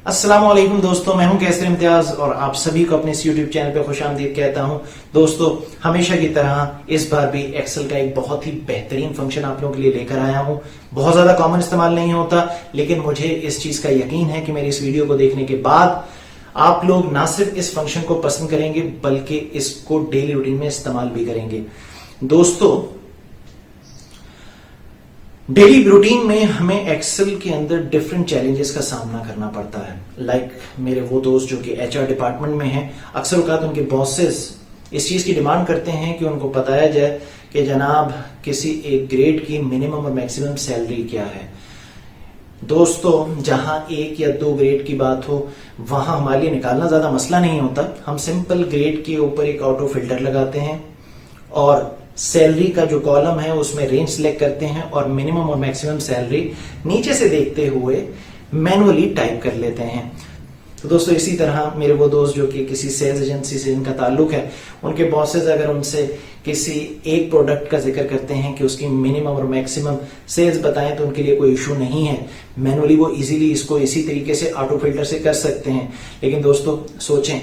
अस्सलामुअलैकुम दोस्तों, मैं हूं कैसर इम्तियाज और आप सभी को अपने इस YouTube चैनल पे खुशामदीद कहता हूं। दोस्तों, हमेशा की तरह इस बार भी एक्सेल का एक बहुत ही बेहतरीन फंक्शन आप लोगों के लिए लेकर आया हूं। बहुत ज्यादा कॉमन इस्तेमाल नहीं होता, लेकिन मुझे इस चीज का यकीन है कि मेरी इस वीडियो को देखने के बाद आप लोग ना सिर्फ इस फंक्शन को पसंद करेंगे बल्कि इसको डेली रूटीन में इस्तेमाल भी करेंगे। दोस्तों, डेली रूटीन में हमें एक्सेल के अंदर डिफरेंट चैलेंजेस का सामना करना पड़ता है। लाइक मेरे वो दोस्त जो कि एचआर डिपार्टमेंट में हैं, अक्सर औकात उनके बॉसेस इस चीज की डिमांड करते हैं कि उनको बताया जाए कि जनाब किसी एक ग्रेड की मिनिमम और मैक्सिमम सैलरी क्या है। दोस्तों, जहां एक या दो ग्रेड की बात हो वहां हमारे लिए निकालना ज्यादा मसला नहीं होता। हम सिंपल ग्रेड के ऊपर एक ऑटो फिल्टर लगाते हैं और सैलरी का जो कॉलम है उसमें रेंज सिलेक्ट करते हैं और मिनिमम और मैक्सिमम सैलरी नीचे से देखते हुए मैनुअली टाइप कर लेते हैं। तो दोस्तों, इसी तरह मेरे वो दोस्त जो कि किसी सेल्स एजेंसी से इनका ताल्लुक है, उनके बॉसेस अगर उनसे किसी एक प्रोडक्ट का जिक्र करते हैं कि उसकी मिनिमम और मैक्सिमम सेल्स बताएं तो उनके लिए कोई इशू नहीं है। मैनुअली वो इजीली इसको इसी तरीके से ऑटो फिल्टर से कर सकते हैं। लेकिन दोस्तों सोचें,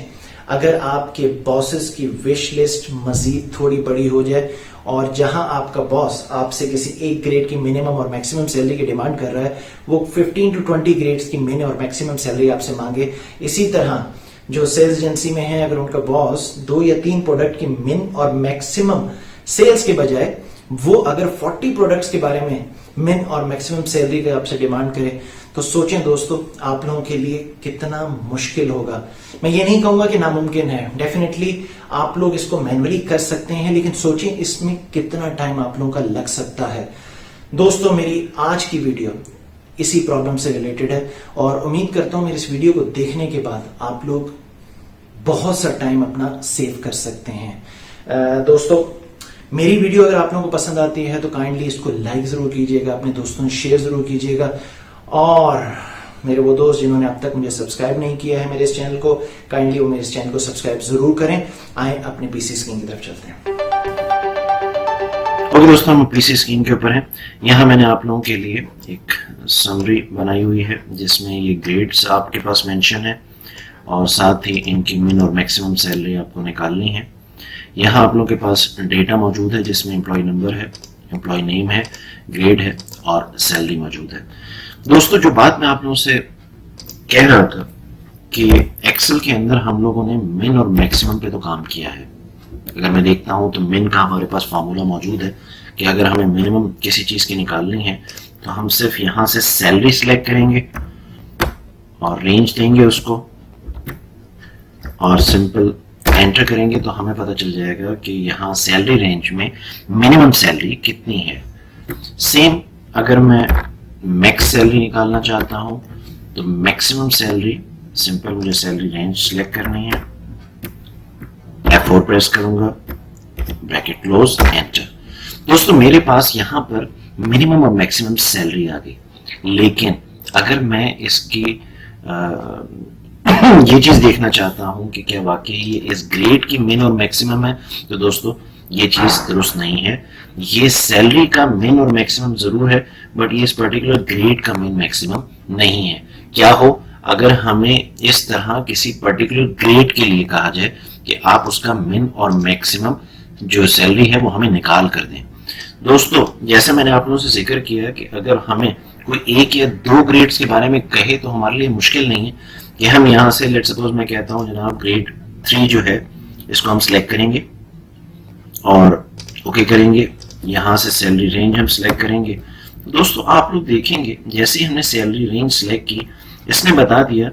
अगर आपके बॉसेस की विश लिस्ट मजीद थोड़ी बड़ी हो जाए और जहां आपका बॉस आपसे किसी एक ग्रेड की मिनिमम और मैक्सिमम सैलरी की डिमांड कर रहा है, वो 15 to 20 ग्रेड्स की मिनिमम और मैक्सिमम सैलरी आपसे मांगे। इसी तरह जो सेल्स एजेंसी में है, अगर उनका बॉस 2 या 3 प्रोडक्ट की मिन और मैक्सिमम सेल्स के बजाय वो अगर 40 प्रोडक्ट्स के बारे में मिन और मैक्सिमम सैलरी का आपसे डिमांड करे, तो सोचें दोस्तों आप लोगों के लिए कितना मुश्किल होगा। मैं ये नहीं कहूंगा कि नामुमकिन है, डेफिनेटली आप लोग इसको मैनुअली कर सकते हैं, लेकिन सोचें इसमें कितना टाइम आप लोगों का लग सकता है। दोस्तों, मेरी आज की वीडियो इसी प्रॉब्लम से रिलेटेड है और उम्मीद करता हूं मेरी इस वीडियो को देखने के बाद आप लोग बहुत सा टाइम अपना सेव कर सकते हैं। दोस्तों, मेरी वीडियो अगर आप लोगों को पसंद आती है तो काइंडली इसको लाइक जरूर कीजिएगा, अपने दोस्तों से शेयर जरूर कीजिएगा और मेरे वो दोस्त जिन्होंने अब तक मुझे सब्सक्राइब नहीं किया है मेरे इस चैनल को, काइंडली वो मेरे इस चैनल को सब्सक्राइब जरूर करें। आए अपने पीसी स्क्रीन की तरफ चलते हैं। ओके दोस्तों, हम पीसी स्क्रीन के ऊपर हैं। यहाँ मैंने आप लोगों के लिए एक समरी बनाई हुई है जिसमें ये ग्रेड्स आपके पास मेंशन है और साथ ही इनकी मिन और मैक्सिमम सैलरी आपको निकालनी है। यहाँ आप लोगों के पास डेटा मौजूद है जिसमें एम्प्लॉय नंबर है, एम्प्लॉय नेम है, ग्रेड है और सैलरी मौजूद है। दोस्तों, जो बात मैं आप लोगों से कह रहा था कि एक्सेल के अंदर हम लोगों ने मिन और मैक्सिमम पे तो काम किया है। अगर मैं देखता हूं तो मिन का हमारे पास फार्मूला मौजूद है कि अगर हमें मिनिमम किसी चीज की निकालनी है तो हम सिर्फ यहां से सैलरी सिलेक्ट करेंगे और रेंज देंगे उसको और सिंपल एंटर करेंगे तो हमें पता चल जाएगा कि यहाँ सैलरी रेंज में मिनिमम सैलरी कितनी है। सेम अगर मैं मैक्स सैलरी निकालना चाहता हूं तो मैक्सिमम सैलरी, सिंपल मुझे सैलरी रेंज सिलेक्ट करनी है, F4 प्रेस करूंगा, ब्रैकेट क्लोज, एंटर। दोस्तों, मेरे पास यहां पर मिनिमम और मैक्सिमम सैलरी आ गई, लेकिन अगर मैं इसकी ये चीज देखना चाहता हूं कि क्या वाकई ये इस ग्रेड की मिन और मैक्सिमम है, तो दोस्तों ये चीज दुरुस्त नहीं है। ये सैलरी का मिन और मैक्सिमम जरूर है, बट ये इस पर्टिकुलर ग्रेड का मिन मैक्सिमम नहीं है। क्या हो अगर हमें इस तरह किसी पर्टिकुलर ग्रेड के लिए कहा जाए कि आप उसका मिन और मैक्सिमम जो सैलरी है वो हमें निकाल कर दें। दोस्तों, जैसे मैंने आप लोगों से जिक्र किया कि अगर हमें कोई एक या दो ग्रेड्स के बारे में कहे तो हमारे लिए मुश्किल नहीं है कि हम यहाँ से लेट सपोज मैं कहता हूँ जनाब ग्रेड 3 जो है इसको हम सिलेक्ट करेंगे और ओके करेंगे। यहाँ से सैलरी रेंज हम सिलेक्ट करेंगे। दोस्तों, आप लोग देखेंगे जैसे ही हमने सैलरी रेंज सिलेक्ट की, इसने बता दिया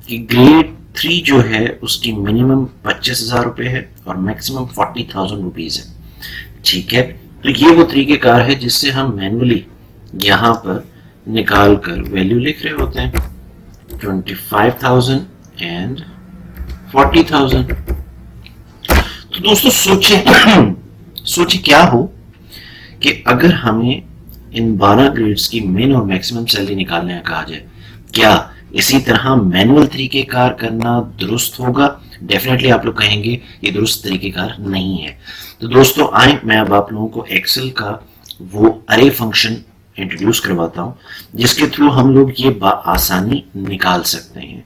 कि ग्रेड 3 जो है उसकी मिनिमम 25,000 रुपए है और मैक्सिमम 40,000 रुपीज है। ठीक है, तो ये वो तरीकेकार है जिससे हम मैनुअली यहाँ पर निकाल कर वैल्यू लिख रहे होते हैं, 25,000 एंड 40,000। तो दोस्तों सोचे क्या हो कि अगर हमें इन 12 ग्रेड्स की मिन और मैक्सिमम सैलरी निकालने का कहा जाए, क्या इसी तरह मैनुअल तरीकेकार करना दुरुस्त होगा? डेफिनेटली आप लोग कहेंगे ये दुरुस्त तरीकेकार नहीं है। तो दोस्तों आए मैं अब आप लोगों को एक्सेल का वो अरे फंक्शन इंट्रोड्यूस करवाता हूं, जिसके थ्रू हम लोग ये आसानी निकाल सकते हैं।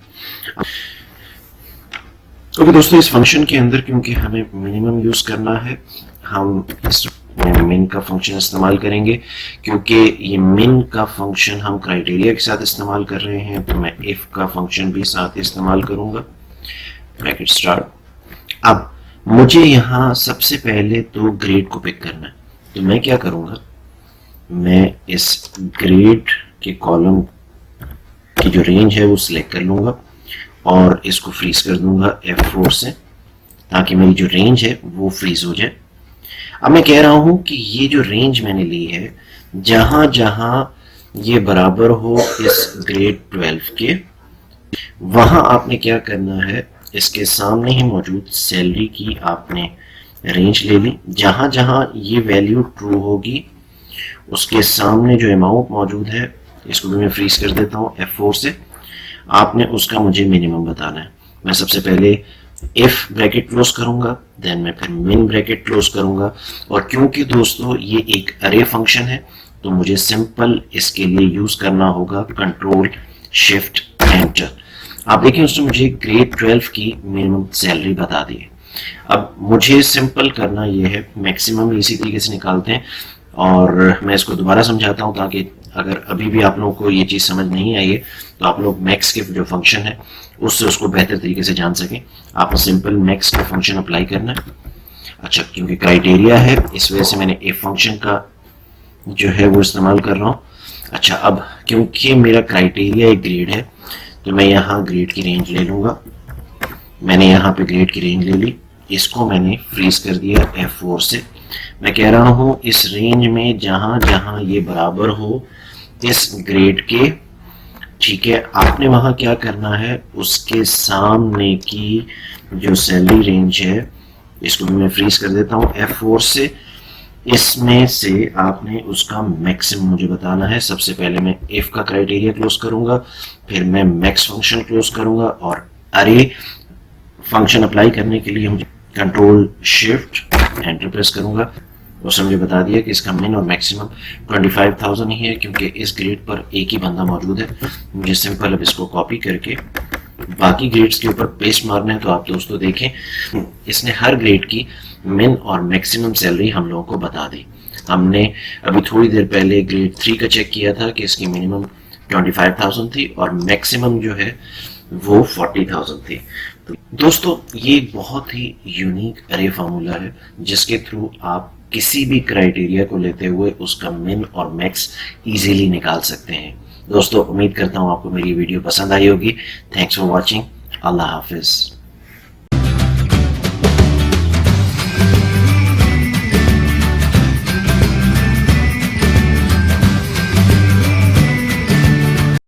ओके दोस्तों, इस फंक्शन के अंदर क्योंकि हमें मिनिमम यूज करना है, हम इस मिन का फंक्शन इस्तेमाल करेंगे। क्योंकि ये मिन का फंक्शन हम क्राइटेरिया के साथ इस्तेमाल कर रहे हैं, तो मैं इफ का फंक्शन भी साथ इस्तेमाल करूंगा। Bracket start. अब मुझे यहां सबसे पहले तो ग्रेड को पिक करना है, तो मैं क्या करूंगा, मैं इस ग्रेड के कॉलम की जो रेंज है वो सिलेक्ट कर लूंगा और इसको फ्रीज कर दूंगा F4 से, ताकि मेरी जो रेंज है वो फ्रीज हो जाए। अब मैं कह रहा हूं कि ये जो रेंज मैंने ली है, जहां जहां ये बराबर हो इस ग्रेड 12 के, वहां आपने क्या करना है, इसके सामने ही मौजूद सैलरी की आपने रेंज ले ली। जहां जहां ये वैल्यू ट्रू होगी, उसके सामने जो अमाउंट मौजूद है, इसको भी मैं फ्रीज कर देता हूं F4 से। आपने उसका मुझे मिनिमम बताना है। मैं सबसे पहले इफ ब्रैकेट क्लोज करूंगा, देन मैं फिर मिन ब्रैकेट क्लोज करूंगा। और क्योंकि दोस्तों ये एक अरे फंक्शन है, तो मुझे सिंपल इसके लिए यूज करना होगा कंट्रोल शिफ्ट एंटर। आप देखिए दोस्तों, मुझे ग्रेड 12 की मिनिमम सैलरी बता दी है। अब मुझे सिंपल करना ये है, मैक्सिमम इसी तरीके से निकालते हैं। और मैं इसको दोबारा समझाता हूं, ताकि अगर अभी भी आप लोगों को ये चीज समझ नहीं आई है, तो आप लोग मैक्स के जो फंक्शन है उससे उसको बेहतर तरीके से जान सकें। आपको सिंपल मैक्स का फंक्शन अप्लाई करना है। अच्छा, क्योंकि क्राइटेरिया है, इस वजह से मैंने इफ फंक्शन का जो है वो इस्तेमाल कर रहा हूं। अच्छा, अब क्योंकि मेरा क्राइटेरिया एक ग्रेड है, तो मैं यहाँ ग्रेड की रेंज ले लूंगा। मैंने यहाँ पे ग्रेड की रेंज ले ली, इसको मैंने फ्रीज कर दिया F4 से। मैं कह रहा हूं इस रेंज में जहां जहां ये बराबर हो इस ग्रेड के, ठीक है, आपने वहां क्या करना है, उसके सामने की जो सैलरी रेंज है, इसको भी मैं फ्रीज कर देता हूं F4 से। इसमें से आपने उसका मैक्सिमम मुझे बताना है। सबसे पहले मैं इफ का क्राइटेरिया क्लोज करूंगा, फिर मैं मैक्स फंक्शन क्लोज करूंगा, और अरे फंक्शन अप्लाई करने के लिए मुझे कंट्रोल शिफ्ट एंटर प्रेस करूंगा। उसने मुझे बता दिया कि इसका मिन और मैक्सिमम 25,000 ही है, क्योंकि इस ग्रेड पर एक ही बंदा मौजूद है। मुझे सिंपल अब इसको कॉपी करके बाकी ग्रेड्स के ऊपर पेस्ट मारना है। तो आप दोस्तों देखें, इसने हर ग्रेड की मिन और मैक्सिमम सैलरी हम लोगों को बता दी। हमने अभी थोड़ी देर पहले ग्रेड 3 का चेक किया था कि इसकी मिनिमम 25,000 थी और मैक्सिमम जो है वो 40,000 थी। तो दोस्तों, ये बहुत ही यूनिक अरे फार्मूला है, जिसके थ्रू आप किसी भी क्राइटेरिया को लेते हुए उसका मिन और मैक्स इजीली निकाल सकते हैं। दोस्तों, उम्मीद करता हूं आपको मेरी वीडियो पसंद आई होगी। Thanks for watching. Allah Hafiz.